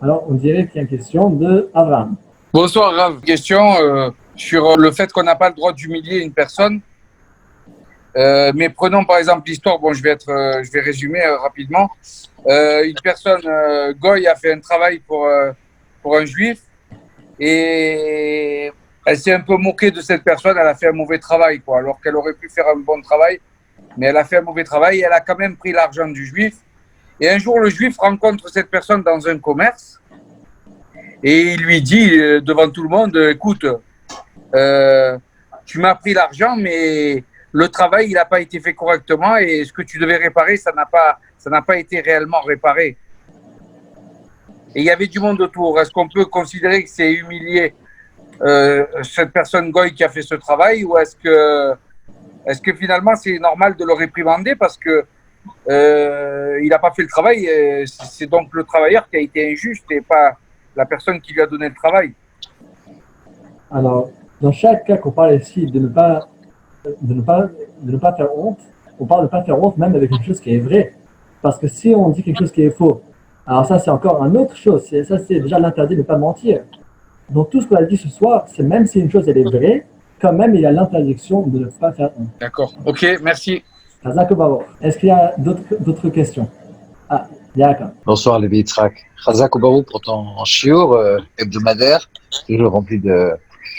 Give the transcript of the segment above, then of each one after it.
Alors, on dirait qu'il y a une question de Abraham. Bonsoir, Rav. Question sur le fait qu'on n'a pas le droit d'humilier une personne. Mais prenons par exemple l'histoire. Bon, je vais résumer rapidement. Une personne, Goy, a fait un travail pour un juif et elle s'est un peu moquée de cette personne. Elle a fait un mauvais travail, quoi, alors qu'elle aurait pu faire un bon travail. Mais elle a fait un mauvais travail et elle a quand même pris l'argent du juif. Et un jour, le juif rencontre cette personne dans un commerce et il lui dit devant tout le monde, écoute, euh, tu m'as pris l'argent, mais le travail, il n'a pas été fait correctement et ce que tu devais réparer, ça n'a pas été réellement réparé. Et il y avait du monde autour. Est-ce qu'on peut considérer que c'est humilier cette personne Goy qui a fait ce travail ou est-ce que finalement c'est normal de le réprimander parce que il n'a pas fait le travail, c'est donc le travailleur qui a été injuste et pas la personne qui lui a donné le travail. Alors, dans chaque cas qu'on parle ici de ne pas, de ne pas faire honte, on parle de ne pas faire honte même avec quelque chose qui est vrai. Parce que si on dit quelque chose qui est faux, alors ça c'est encore une autre chose. Ça c'est déjà l'interdit de ne pas mentir. Donc tout ce qu'on a dit ce soir, c'est même si une chose elle est vraie, quand même il y a l'interdiction de ne pas faire honte. D'accord. Ok, merci. Est-ce qu'il y a d'autres questions? Ah, d'accord. Bonsoir les Yitzhak. Chazak Obarou pour ton shiur hebdomadaire, toujours rempli de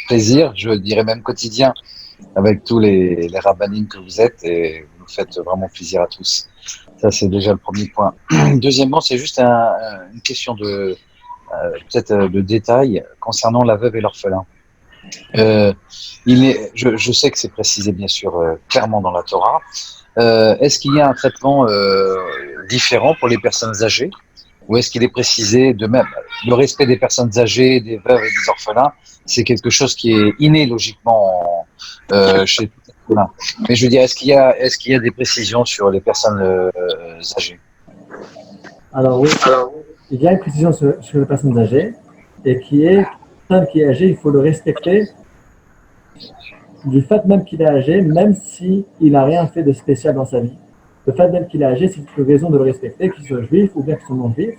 plaisir, je dirais même quotidien, avec tous les rabbinim que vous êtes et vous nous faites vraiment plaisir à tous. Ça, c'est déjà le premier point. Deuxièmement, c'est juste une question de peut-être de détail concernant la veuve et l'orphelin. Je sais que c'est précisé bien sûr clairement dans la Torah. Est-ce qu'il y a un traitement différent pour les personnes âgées ou est-ce qu'il est précisé de même le respect des personnes âgées, des veuves et des orphelins, c'est quelque chose qui est inné logiquement chez tout orphelin. Mais je veux dire, est-ce qu'il y a des précisions sur les personnes âgées? Alors oui, il y a une précision sur les personnes âgées et qui est, personne qui est âgé, il faut le respecter du fait même qu'il est âgé, même s'il n'a rien fait de spécial dans sa vie. Le fait même qu'il est âgé, c'est une raison de le respecter, qu'il soit juif ou bien qu'il soit non juif.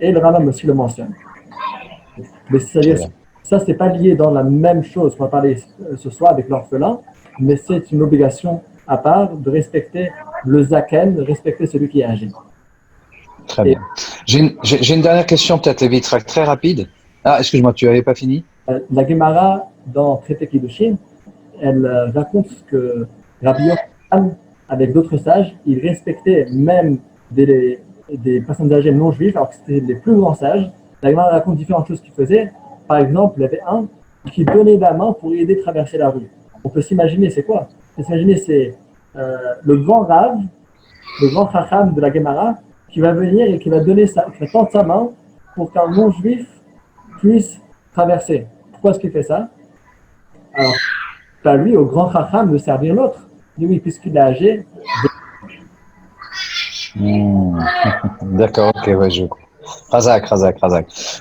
Et le Rambam aussi le mentionne. Mais c'est-à-dire, ça, c'est pas lié dans la même chose qu'on va parler ce soir avec l'orphelin, mais c'est une obligation à part de respecter le zaken, de respecter celui qui est âgé. Très bien. J'ai une dernière question, peut-être, Lévi, très rapide. Ah, excuse-moi, tu n'avais pas fini? La Gemara, dans Traité Kiddushin, elle raconte que Rabbi Yochanan, avec d'autres sages, il respectait même des personnes âgées non juives, alors que c'était les plus grands sages. La Gemara raconte différentes choses qu'il faisait. Par exemple, il y avait un qui donnait la main pour aider à traverser la rue. On peut s'imaginer, c'est quoi? On peut s'imaginer, c'est le grand Rav, le grand Chacham de la Gemara, qui va venir et qui va tendre sa main pour qu'un non-juif puisse traverser. Pourquoi est-ce qu'il fait ça? Alors, c'est à lui, au grand Chacham, de servir l'autre. Il dit oui, puisqu'il est âgé. D'accord, ok, ouais, je comprends. Razak.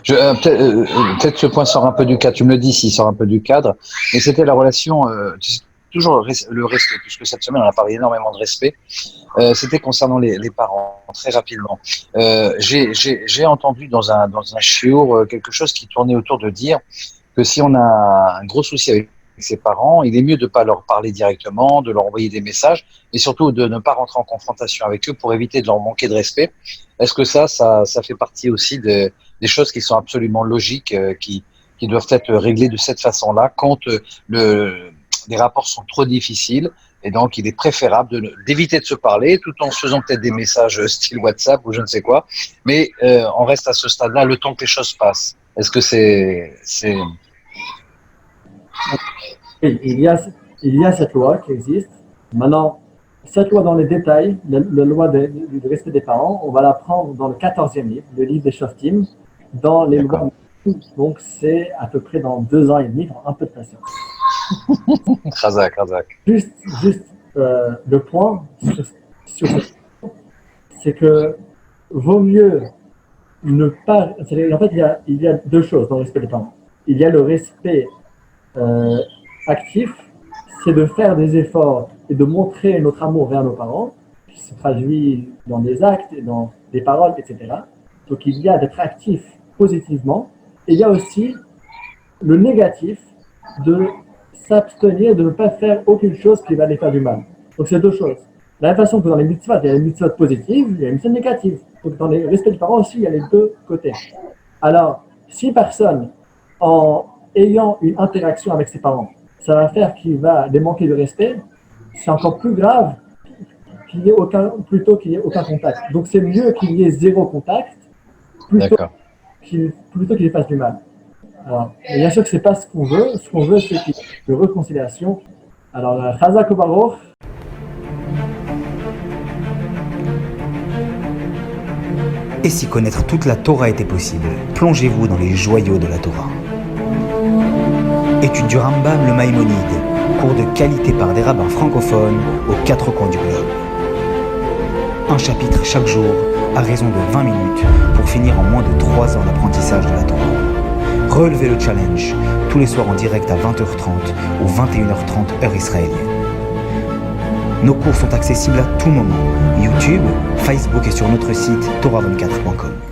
Peut-être ce point sort un peu du cadre, tu me le dis s'il sort un peu du cadre, mais c'était la relation, toujours le respect, puisque cette semaine on a parlé énormément de respect, c'était concernant les parents, très rapidement. J'ai entendu dans un shiur quelque chose qui tournait autour de dire que si on a un gros souci avec ses parents, il est mieux de ne pas leur parler directement, de leur envoyer des messages, et surtout de ne pas rentrer en confrontation avec eux pour éviter de leur manquer de respect. Est-ce que ça fait partie aussi des choses qui sont absolument logiques, qui doivent être réglées de cette façon-là quand les rapports sont trop difficiles, et donc il est préférable d'éviter de se parler tout en se faisant peut-être des messages style WhatsApp ou je ne sais quoi, mais on reste à ce stade-là le temps que les choses passent. Est-ce que c'est... Oui, il y a cette loi qui existe. Maintenant, cette loi dans les détails, la loi du respect des parents, on va la prendre dans le 14e livre, le livre des Shoftim, dans les lois. Donc, c'est à peu près dans 2 ans et demi, dans un peu de patience. Razak. Juste le point sur c'est que vaut mieux ne pas. En fait, il y a 2 choses dans le respect des parents. Il y a le respect actif, c'est de faire des efforts et de montrer notre amour vers nos parents, qui se traduit dans des actes et dans des paroles, etc. Donc il y a d'être actif positivement, et il y a aussi le négatif de s'abstenir, de ne pas faire aucune chose qui va les faire du mal. Donc c'est deux choses. De la même façon que dans les mitzvot, il y a les mitzvot positives, il y a les mitzvot négatives. Donc dans les respects des parents aussi, il y a les deux côtés. Alors, si personne, en ayant une interaction avec ses parents, ça va faire qu'il va les manquer de respect, c'est encore plus grave plutôt qu'il n'y ait aucun contact. Donc c'est mieux qu'il y ait zéro contact plutôt qu'il les fasse du mal. Alors, bien sûr que ce n'est pas ce qu'on veut. Ce qu'on veut, c'est qu'il y ait de réconciliation. Alors, Chazak Baruch. Et si connaître toute la Torah était possible, plongez-vous dans les joyaux de la Torah. Étude du Rambam, le Maïmonide, cours de qualité par des rabbins francophones aux quatre coins du globe. Un chapitre chaque jour, à raison de 20 minutes, pour finir en moins de 3 ans d'apprentissage de la Torah. Relevez le challenge, tous les soirs en direct à 20h30 ou 21h30 heure israélienne. Nos cours sont accessibles à tout moment, YouTube, Facebook et sur notre site torah24.com.